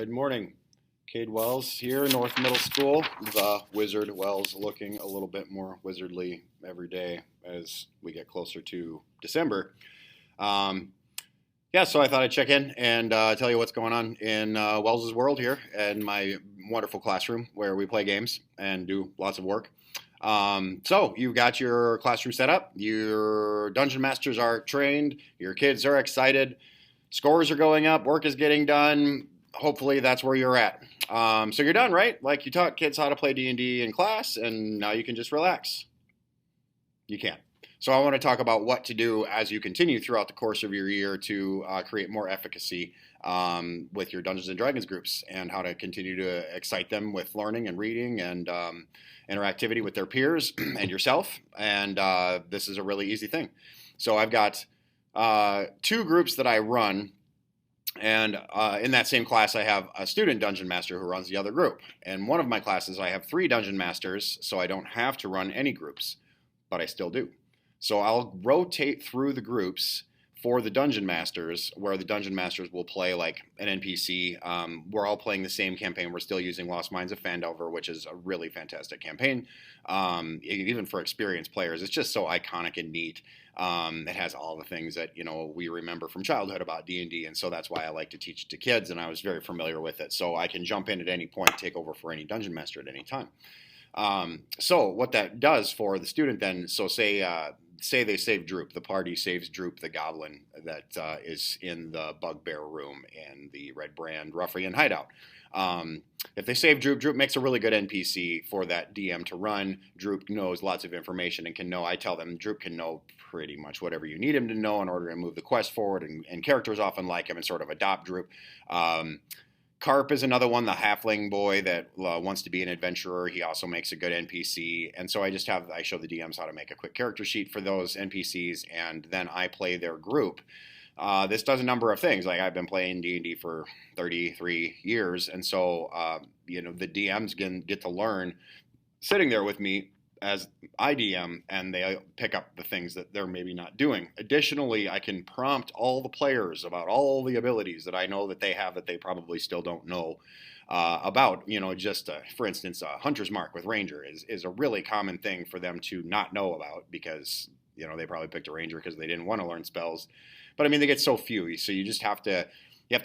Good morning. Cade Wells here, North Middle School. The Wizard Wells looking a little bit more wizardly every day as we get closer to December. So I thought I'd check in and tell you what's going on in Wells's world here in my wonderful classroom where we play games and do lots of work. So you've got your classroom set up, your dungeon masters are trained, your kids are excited, scores are going up, work is getting done. Hopefully that's where you're at. So you're done, right? Like you taught kids how to play D&D in class and now you can just relax. You can't. So I want to talk about what to do as you continue throughout the course of your year to create more efficacy with your Dungeons and Dragons groups and how to continue to excite them with learning and reading and interactivity with their peers and yourself. And this is a really easy thing. So I've got two groups that I run. And in that same class, I have a student dungeon master who runs the other group. In one of my classes, I have 3 dungeon masters, so I don't have to run any groups, but I still do. So I'll rotate through the groups for the dungeon masters, where the dungeon masters will play like an NPC. We're all playing the same campaign. We're still using Lost Mines of Phandelver, which is a really fantastic campaign. Even for experienced players, it's just so iconic and neat. It has all the things that we remember from childhood about D&D, and so that's why I like to teach to kids, and I was very familiar with it. So I can jump in at any point, take over for any dungeon master at any time. So what that does for the student then, so say they save Droop, the party saves Droop the goblin that is in the bugbear room in the Red Brand Ruffian hideout. If they save Droop, Droop makes a really good NPC for that DM to run. Droop knows lots of information and I tell them Droop can know pretty much whatever you need him to know in order to move the quest forward, and characters often like him and sort of adopt Droop. Carp is another one, the halfling boy that wants to be an adventurer. He also makes a good NPC. And so I show the DMs how to make a quick character sheet for those NPCs, and then I play their group. This does a number of things. Like I've been playing D&D for 33 years, and so the DMs get to learn sitting there with me as I DM, and they pick up the things that they're maybe not doing. Additionally, I can prompt all the players about all the abilities that I know that they have that they probably still don't know about. For instance, Hunter's Mark with Ranger is a really common thing for them to not know about because, they probably picked a Ranger because they didn't want to learn spells. But I mean, they get so few, so you just have to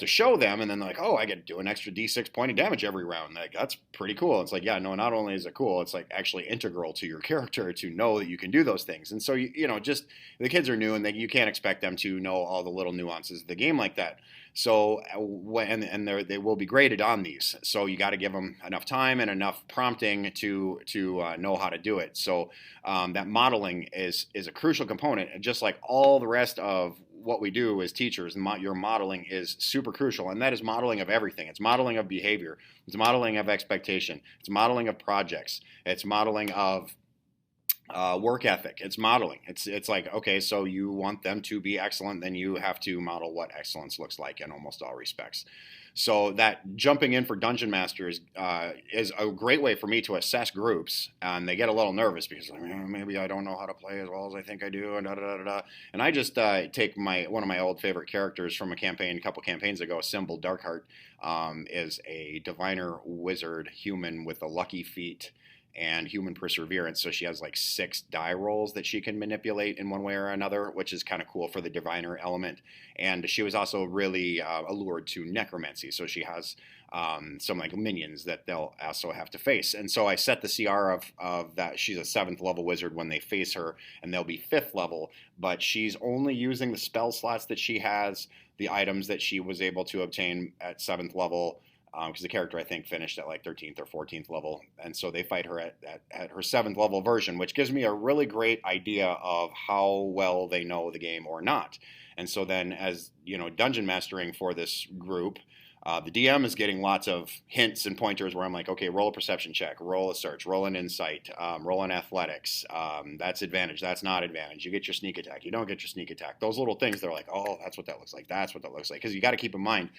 show them, and then they're like, oh, I get to do an extra D6 point of damage every round. Like, that's pretty cool. It's like, yeah, no, not only is it cool, it's like actually integral to your character to know that you can do those things. And so, just the kids are new, and you can't expect them to know all the little nuances of the game like that. So, they will be graded on these. So you got to give them enough time and enough prompting to know how to do it. So that modeling is a crucial component, and just like all the rest of what we do as teachers, your modeling is super crucial, and that is modeling of everything. It's modeling of behavior. It's modeling of expectation. It's modeling of projects. It's modeling of work ethic. It's modeling. It's like, okay, so you want them to be excellent, then you have to model what excellence looks like in almost all respects. So that jumping in for Dungeon Masters is a great way for me to assess groups, and they get a little nervous because maybe I don't know how to play as well as I think I do, and And I just take one of my old favorite characters from a couple campaigns ago, Symbol Darkheart, is a diviner wizard human with a lucky feat and human perseverance. So she has like 6 die rolls that she can manipulate in one way or another, which is kind of cool for the diviner element. And she was also really allured to necromancy. So she has some like minions that they'll also have to face. And so I set the CR of that. She's a 7th level wizard when they face her, and they'll be 5th level, but she's only using the spell slots that she has, the items that she was able to obtain at 7th level, because the character, I think, finished at like 13th or 14th level. And so they fight her at her 7th level version, which gives me a really great idea of how well they know the game or not. And so then as, dungeon mastering for this group, the DM is getting lots of hints and pointers where I'm like, okay, roll a perception check, roll a search, roll an insight, roll an athletics. That's advantage. That's not advantage. You get your sneak attack. You don't get your sneak attack. Those little things, they're like, oh, that's what that looks like. That's what that looks like. Because you got to keep in mind,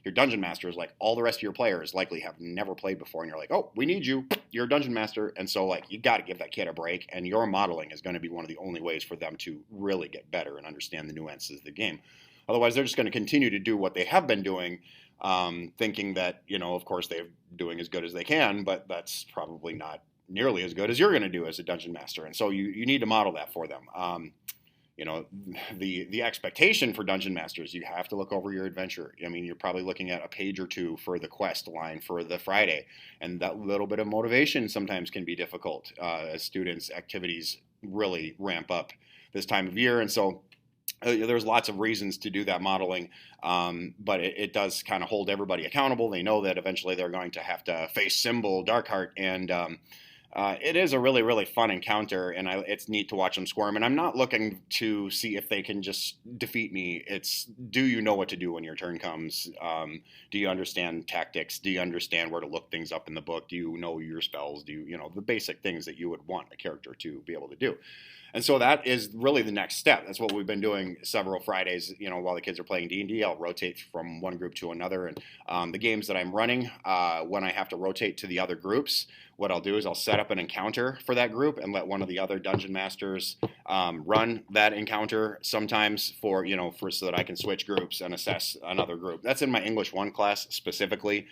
your dungeon master is like all the rest of your players likely have never played before, and you're like, oh, we need you. You're a dungeon master. And so like you got to give that kid a break, and your modeling is going to be one of the only ways for them to really get better and understand the nuances of the game. Otherwise, they're just going to continue to do what they have been doing thinking that, of course they're doing as good as they can, but that's probably not nearly as good as you're going to do as a dungeon master. And so you need to model that for them. You know, the expectation for dungeon masters, you have to look over your adventure. I mean, you're probably looking at a page or two for the quest line for the Friday, and that little bit of motivation sometimes can be difficult as students' activities really ramp up this time of year. And so there's lots of reasons to do that modeling, but it does kind of hold everybody accountable. They know that eventually they're going to have to face Symbol Darkheart, and it is a really, really fun encounter, and it's neat to watch them squirm. And I'm not looking to see if they can just defeat me. It's, do you know what to do when your turn comes? Do you understand tactics? Do you understand where to look things up in the book? Do you know your spells? Do you know the basic things that you would want a character to be able to do? And so that is really the next step. That's what we've been doing several Fridays, while the kids are playing D&D. I'll rotate from one group to another. And the games that I'm running, when I have to rotate to the other groups, what I'll do is I'll set up an encounter for that group and let one of the other dungeon masters run that encounter sometimes so that I can switch groups and assess another group. That's in my English 1 class specifically,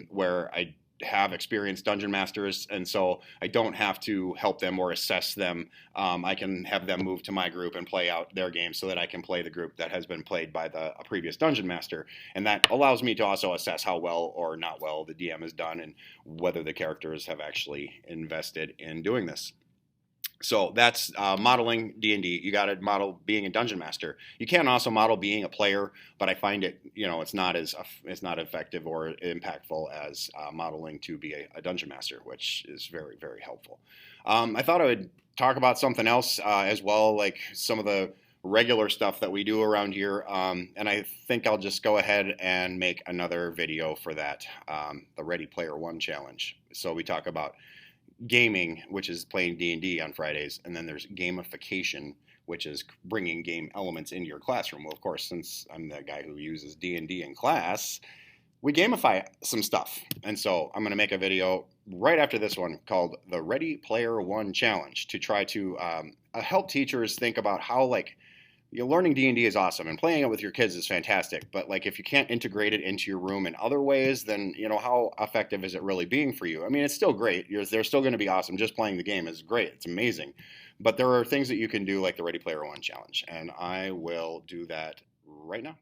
where I have experienced dungeon masters, and so I don't have to help them or assess them. I can have them move to my group and play out their game so that I can play the group that has been played by a previous dungeon master, and that allows me to also assess how well or not well the DM has done and whether the characters have actually invested in doing this. So that's modeling D&D. You got to model being a dungeon master. You can also model being a player, but I find it, it's not effective or impactful as modeling to be a dungeon master, which is very, very helpful. I thought I would talk about something else as well, like some of the regular stuff that we do around here, and I think I'll just go ahead and make another video for that, the Ready Player One challenge. So we talk about gaming, which is playing D&D on Fridays, and then there's gamification, which is bringing game elements into your classroom. Well, of course, since I'm the guy who uses D&D in class, we gamify some stuff. And so I'm going to make a video right after this one called the Ready Player One Challenge to try to help teachers think about how, learning D&D is awesome and playing it with your kids is fantastic, but if you can't integrate it into your room in other ways, then how effective is it really being for you? I mean, it's still great. They're still going to be awesome. Just playing the game is great. It's amazing. But there are things that you can do like the Ready Player One challenge, and I will do that right now.